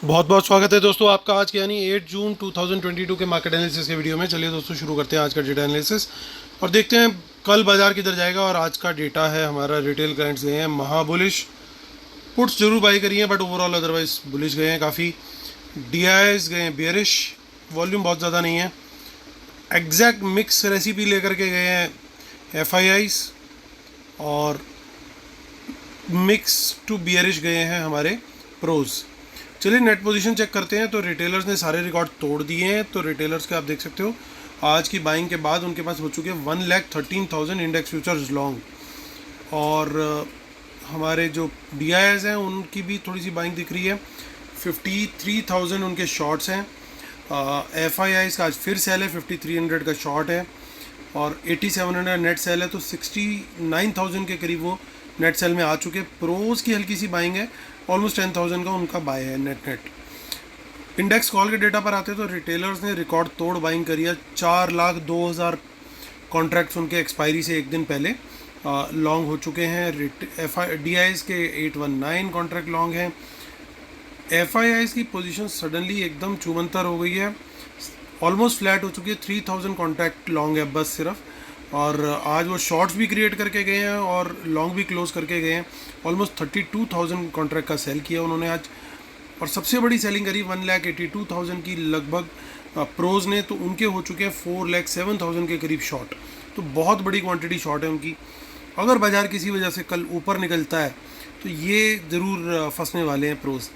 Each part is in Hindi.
बहुत बहुत स्वागत है दोस्तों आपका आज के यानी 8 जून 2022 के मार्केट एनालिसिस के वीडियो में। चलिए दोस्तों शुरू करते हैं आज का डेटा एनालिसिस और देखते हैं कल बाजार किधर जाएगा। और आज का डेटा है हमारा, रिटेल क्लाइंट्स गए हैं महाबुलिश, पुट्स जरूर बाई करी हैं बट ओवरऑल अदरवाइज बुलिश गए हैं काफ़ी। डीआईएस गए हैं बियरिश, वॉल्यूम बहुत ज़्यादा नहीं है। एग्जैक्ट मिक्स रेसिपी लेकर के गए हैं एफआईआईस और मिक्स टू बियरिश गए हैं हमारे प्रोज। चलिए नेट पोजीशन चेक करते हैं। तो रिटेलर्स ने सारे रिकॉर्ड तोड़ दिए हैं। तो रिटेलर्स के आप देख सकते हो आज की बाइंग के बाद उनके पास हो चुके हैं 1,13,000 इंडेक्स फ्यूचर्स लॉन्ग। और हमारे जो डीआईएस हैं उनकी भी थोड़ी सी बाइंग दिख रही है। 53,000 उनके शॉर्ट्स हैं। एफआईआईस का आज फिर सेल है, 5,300 का शॉर्ट है और 8,700 नेट सेल है। तो 69,000 के करीब वो नेट सेल में आ चुके। प्रोज की हल्की सी बाइंग है, ऑलमोस्ट 10,000 का उनका बाय है नेट। इंडेक्स कॉल के डेटा पर आते हैं तो रिटेलर्स ने रिकॉर्ड तोड़ बाइंग करी है। 4,02,000 कॉन्ट्रैक्ट्स उनके एक्सपायरी से एक दिन पहले लॉन्ग हो चुके हैं। डीआईएस के 819 कॉन्ट्रैक्ट लॉन्ग हैं। एफआईआईस की पोजीशन सडनली एकदम चुमंतर हो गई है, ऑलमोस्ट फ्लैट हो चुकी है। 3,000 कॉन्ट्रैक्ट लॉन्ग है बस सिर्फ। और आज वो शॉर्ट्स भी क्रिएट करके गए हैं और लॉन्ग भी क्लोज करके गए हैं। ऑलमोस्ट 32,000 कॉन्ट्रैक्ट का सेल किया उन्होंने आज। और सबसे बड़ी सेलिंग करी 1,82,000 की लगभग प्रोज ने। तो उनके हो चुके हैं 4,07,000 के करीब शॉर्ट। तो बहुत बड़ी क्वांटिटी शॉर्ट है उनकी। अगर बाजार किसी वजह से कल ऊपर निकलता है तो ये ज़रूर फंसने वाले हैं प्रोज।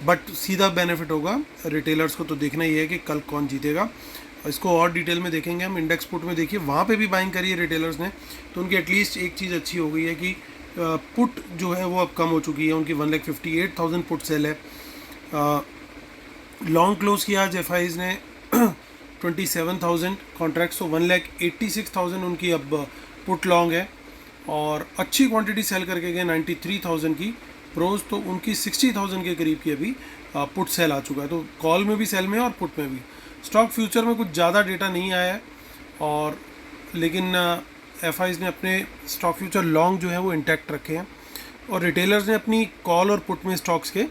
बट सीधा बेनिफिट होगा रिटेलर्स को। तो देखना ही है कि कल कौन जीतेगा। इसको और डिटेल में देखेंगे हम। इंडेक्स पुट में देखिए वहाँ पे भी बाइंग करी है रिटेलर्स ने। तो उनकी एटलीस्ट एक चीज़ अच्छी हो गई है कि पुट जो है वो अब कम हो चुकी है। उनकी 1,58,000 पुट सेल है। लॉन्ग क्लोज किया आज एफआईज ने 27,000 कॉन्ट्रैक्ट्स। तो 1,86,000 उनकी अब पुट लॉन्ग है और अच्छी क्वांटिटी सेल करके गए 93,000 की प्रोज। तो उनकी 60,000 के करीब की अभी पुट सेल आ चुका है। तो कॉल में भी सेल में और पुट में भी। स्टॉक फ्यूचर में कुछ ज़्यादा डेटा नहीं आया है और लेकिन एफआईज ने अपने स्टॉक फ्यूचर लॉन्ग जो है वो इंटैक्ट रखे हैं और रिटेलर्स ने अपनी कॉल और पुट में स्टॉक्स के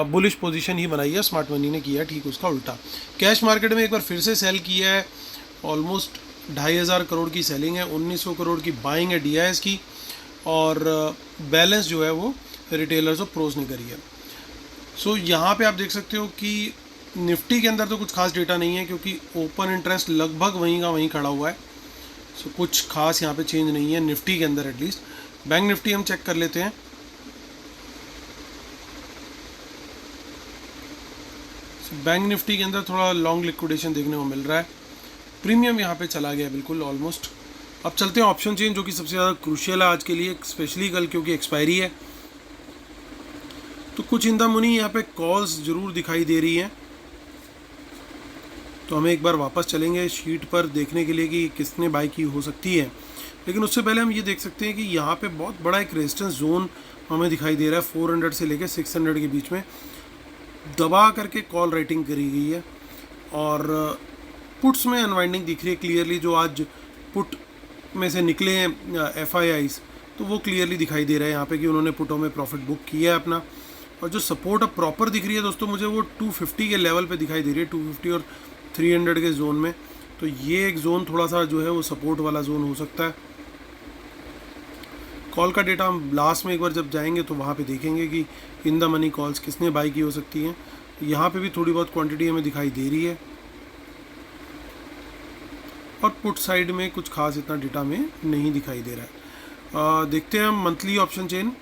बुलिश पोजीशन ही बनाई है। स्मार्ट मनी ने किया है ठीक उसका उल्टा। कैश मार्केट में एक बार फिर से सेल किया है। ऑलमोस्ट 2,500 करोड़ की सेलिंग है, 1,900 करोड़ की बाइंग है डीआईएस की और बैलेंस जो है वो रिटेलर्स और प्रोज ने करी है। सो यहाँ पे आप देख सकते हो कि निफ्टी के अंदर तो कुछ खास डेटा नहीं है क्योंकि ओपन इंटरेस्ट लगभग वहीं का वहीं खड़ा हुआ है। सो कुछ खास यहाँ पे चेंज नहीं है निफ्टी के अंदर एटलीस्ट। बैंक निफ्टी हम चेक कर लेते हैं। बैंक निफ्टी के अंदर थोड़ा लॉन्ग लिक्विडेशन देखने को मिल रहा है। प्रीमियम यहाँ पे चला गया बिल्कुल ऑलमोस्ट। अब चलते हैं ऑप्शन चेन जो कि सबसे ज़्यादा क्रूशियल है आज के लिए, स्पेशली कल क्योंकि एक्सपायरी है। तो कुछ इंदा मुनी यहाँ पे कॉल्स ज़रूर दिखाई दे रही हैं। तो हमें एक बार वापस चलेंगे शीट पर देखने के लिए कि किसने बाई की हो सकती है। लेकिन उससे पहले हम ये देख सकते हैं कि यहाँ पे बहुत बड़ा एक रेजिस्टेंस जोन हमें दिखाई दे रहा है। 400 से लेकर 600 के बीच में दबा करके कॉल राइटिंग करी गई है और पुट्स में अनवाइंडिंग दिख रही है क्लियरली। जो आज पुट में से निकले हैं एफआईआईस तो वो क्लियरली दिखाई दे रहा है यहाँ पे कि उन्होंने पुटों में प्रॉफिट बुक किया है अपना। और जो सपोर्ट अब प्रॉपर दिख रही है दोस्तों मुझे वो 250 के लेवल पे दिखाई दे रही है, 250 और 300 के जोन में। तो ये एक जोन थोड़ा सा जो है वो सपोर्ट वाला जोन हो सकता है। कॉल का डेटा हम लास्ट में एक बार जब जाएंगे तो वहाँ पे देखेंगे कि इन द मनी कॉल्स किसने बाई की हो सकती हैं। यहाँ पे भी थोड़ी बहुत क्वांटिटी हमें दिखाई दे रही है और पुट साइड में कुछ खास इतना डेटा में नहीं दिखाई दे रहा है। देखते हैं हम मंथली ऑप्शन चेन।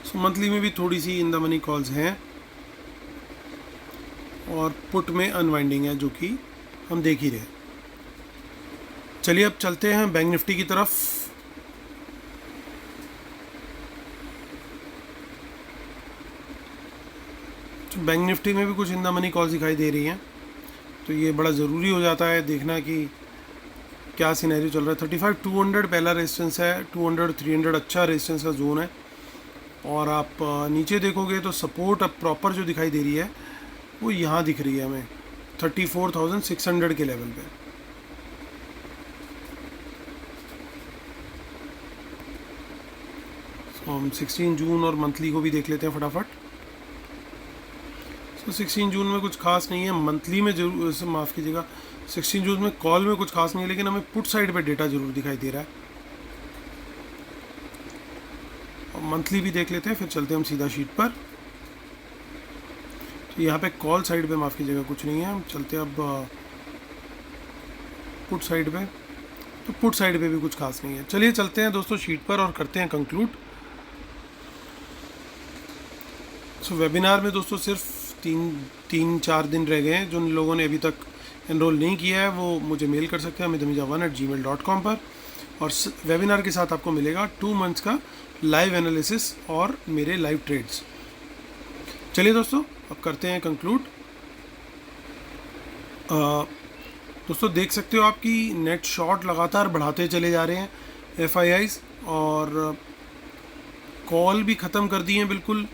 सो मंथली में भी थोड़ी सी इन द मनी कॉल्स हैं और पुट में अनवाइंडिंग है जो कि हम देख ही रहे। चलिए अब चलते हैं बैंक निफ्टी की तरफ। तो बैंक निफ्टी में भी कुछ इन द मनी कॉल्स दिखाई दे रही हैं। तो ये बड़ा ज़रूरी हो जाता है देखना कि क्या सिनेरियो चल रहा है। 35,200 पहला रेजिस्टेंस है, 200 300 अच्छा रेजिस्टेंस का जोन है। और आप नीचे देखोगे तो सपोर्ट अब प्रॉपर जो दिखाई दे रही है वो यहाँ दिख रही है हमें 34,600 के लेवल पे। हम 16 जून और मंथली को भी देख लेते हैं फटाफट। तो 16 जून में कुछ खास नहीं है, मंथली में जरूर, माफ़ कीजिएगा, 16 जून में कॉल में कुछ खास नहीं है, लेकिन हमें पुट साइड पे डेटा जरूर दिखाई दे रहा है। और मंथली भी देख लेते हैं, फिर चलते हैं हम सीधा शीट पर। तो यहाँ पे कॉल साइड पे माफ़ कीजिएगा कुछ नहीं है, हम चलते हैं अब पुट साइड पे। तो पुट साइड पे भी कुछ खास नहीं है। चलिए चलते हैं दोस्तों शीट पर और करते हैं कंक्लूड। सो वेबिनार में दोस्तों सिर्फ तीन चार दिन रह गए हैं। जिन लोगों ने अभी तक एनरोल नहीं किया है वो मुझे मेल कर सकते हैं amithamija1@gmail.com पर, और वेबिनार के साथ आपको मिलेगा 2 मंथ्स का लाइव एनालिसिस और मेरे लाइव ट्रेड्स। चलिए दोस्तों अब करते हैं कंक्लूड। दोस्तों देख सकते हो आपकी नेट शॉर्ट लगातार बढ़ाते चले जा रहे हैं FIIs, और कॉल भी ख़त्म कर दिए हैं बिल्कुल।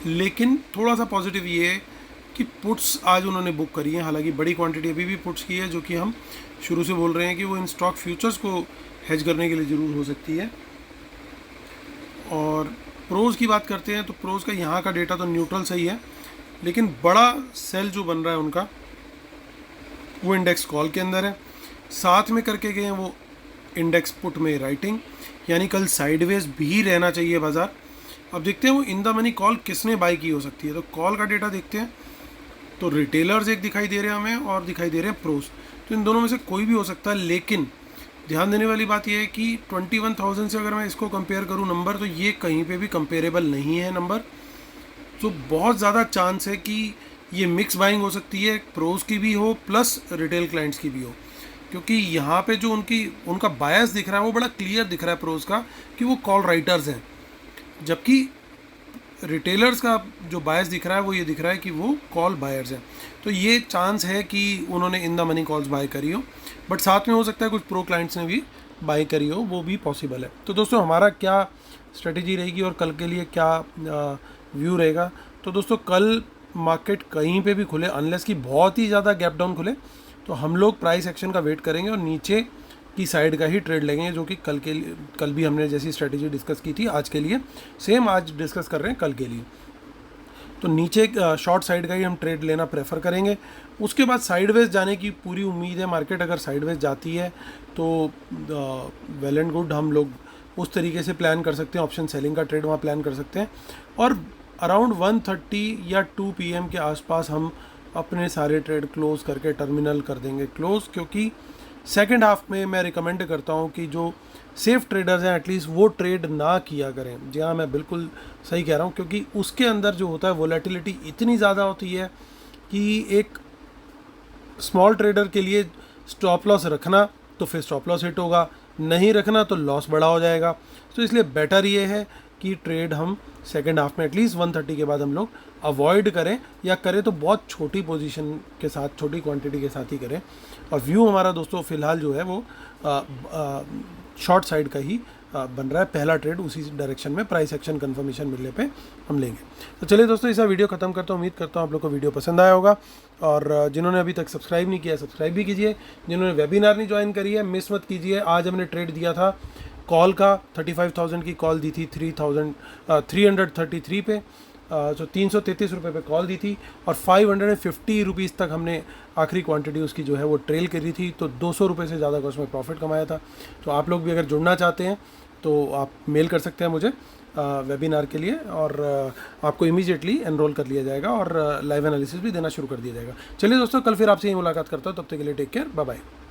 लेकिन थोड़ा सा पॉजिटिव ये है कि पुट्स आज उन्होंने बुक करी हैं, हालांकि बड़ी क्वांटिटी अभी भी पुट्स की है, जो कि हम शुरू से बोल रहे हैं कि वो इन स्टॉक फ्यूचर्स को हेज करने के लिए ज़रूर हो सकती है। और प्रोज की बात करते हैं तो प्रोज का यहाँ का डेटा तो न्यूट्रल सही है, लेकिन बड़ा सेल जो बन रहा है उनका वो इंडेक्स कॉल के अंदर है। साथ में करके गए हैं वो इंडेक्स पुट में राइटिंग, यानी कल साइडवेज भी रहना चाहिए बाज़ार। अब देखते हैं वो इन द मनी कॉल किसने बाई की हो सकती है। तो कॉल का डेटा देखते हैं, तो रिटेलर्स एक दिखाई दे रहे हैं हमें और दिखाई दे रहे हैं प्रोस। तो इन दोनों में से कोई भी हो सकता है, लेकिन ध्यान देने वाली बात यह है कि 21,000 से अगर मैं इसको कंपेयर करूं नंबर, तो ये कहीं पे भी कंपेरेबल नहीं है नंबर। तो बहुत ज़्यादा चांस है कि ये मिक्स बाइंग हो सकती है, प्रोस की भी हो प्लस रिटेल क्लाइंट्स की भी हो, क्योंकि यहाँ पे जो उनका बायस दिख रहा है वो बड़ा क्लियर दिख रहा है प्रोस का कि वो कॉल राइटर्स हैं, जबकि रिटेलर्स का जो बायस दिख रहा है वो ये दिख रहा है कि वो कॉल बायर्स हैं। तो ये चांस है कि उन्होंने in the money calls buy करी हो, बट साथ में हो सकता है कुछ प्रो क्लाइंट्स ने भी बाय करी हो, वो भी पॉसिबल है। तो दोस्तों हमारा क्या स्ट्रेटेजी रहेगी और कल के लिए क्या व्यू रहेगा। तो दोस्तों कल मार्केट कहीं पे भी खुले, अनलेस कि बहुत ही ज़्यादा गैप डाउन खुले, तो हम लोग प्राइस एक्शन का वेट करेंगे और नीचे की साइड का ही ट्रेड लेंगे, जो कि कल भी हमने जैसी स्ट्रेटेजी डिस्कस की थी आज के लिए सेम आज डिस्कस कर रहे हैं कल के लिए। तो नीचे शॉर्ट साइड का ही हम ट्रेड लेना प्रेफर करेंगे। उसके बाद साइडवेज जाने की पूरी उम्मीद है। मार्केट अगर साइडवेज जाती है तो वेल एंड गुड, हम लोग उस तरीके से प्लान कर सकते हैं, ऑप्शन सेलिंग का ट्रेड वहाँ प्लान कर सकते हैं। और अराउंड 1:30 या 2 PM के आसपास हम अपने सारे ट्रेड क्लोज करके टर्मिनल कर देंगे क्लोज, क्योंकि सेकेंड हाफ में मैं रिकमेंड करता हूँ कि जो सेफ ट्रेडर्स हैं एटलीस्ट वो ट्रेड ना किया करें। जी हाँ, मैं बिल्कुल सही कह रहा हूँ, क्योंकि उसके अंदर जो होता है वोलेटिलिटी इतनी ज़्यादा होती है कि एक स्मॉल ट्रेडर के लिए स्टॉप लॉस रखना तो फिर स्टॉप लॉस हिट होगा, नहीं रखना तो लॉस बड़ा हो जाएगा। तो इसलिए बेटर ये है कि ट्रेड हम सेकेंड हाफ में एटलीस्ट 1:30 के बाद हम लोग अवॉइड करें, या करें तो बहुत छोटी पोजीशन के साथ, छोटी क्वांटिटी के साथ ही करें। और व्यू हमारा दोस्तों फ़िलहाल जो है वो शॉर्ट साइड का ही बन रहा है। पहला ट्रेड उसी डायरेक्शन में प्राइस एक्शन कंफर्मेशन मिलने पे हम लेंगे। तो चलिए दोस्तों इस वीडियो खत्म करता हूँ। उम्मीद करता हूँ आप लोग को वीडियो पसंद आया होगा, और जिन्होंने अभी तक सब्सक्राइब नहीं किया सब्सक्राइब भी कीजिए। जिन्होंने वेबिनार नहीं ज्वाइन करी है मिस मत कीजिए। आज हमने ट्रेड दिया था कॉल का, 35,000 की कॉल दी थी 333 पे, जो 333 रुपये पे कॉल दी थी, और 550 रुपीज़ तक हमने आखिरी क्वांटिटी उसकी जो है वो ट्रेल करी थी। तो 200 रुपये से ज़्यादा का उसमें प्रॉफिट कमाया था। तो आप लोग भी अगर जुड़ना चाहते हैं तो आप मेल कर सकते हैं मुझे वेबिनार के लिए, और आपको इमीडिएटली एनरोल कर लिया जाएगा और लाइव एनालिसिस भी देना शुरू कर दिया जाएगा। चलिए दोस्तों कल फिर आपसे ही मुलाकात करता हूँ, तब तक के लिए टेक केयर, बाय बाय।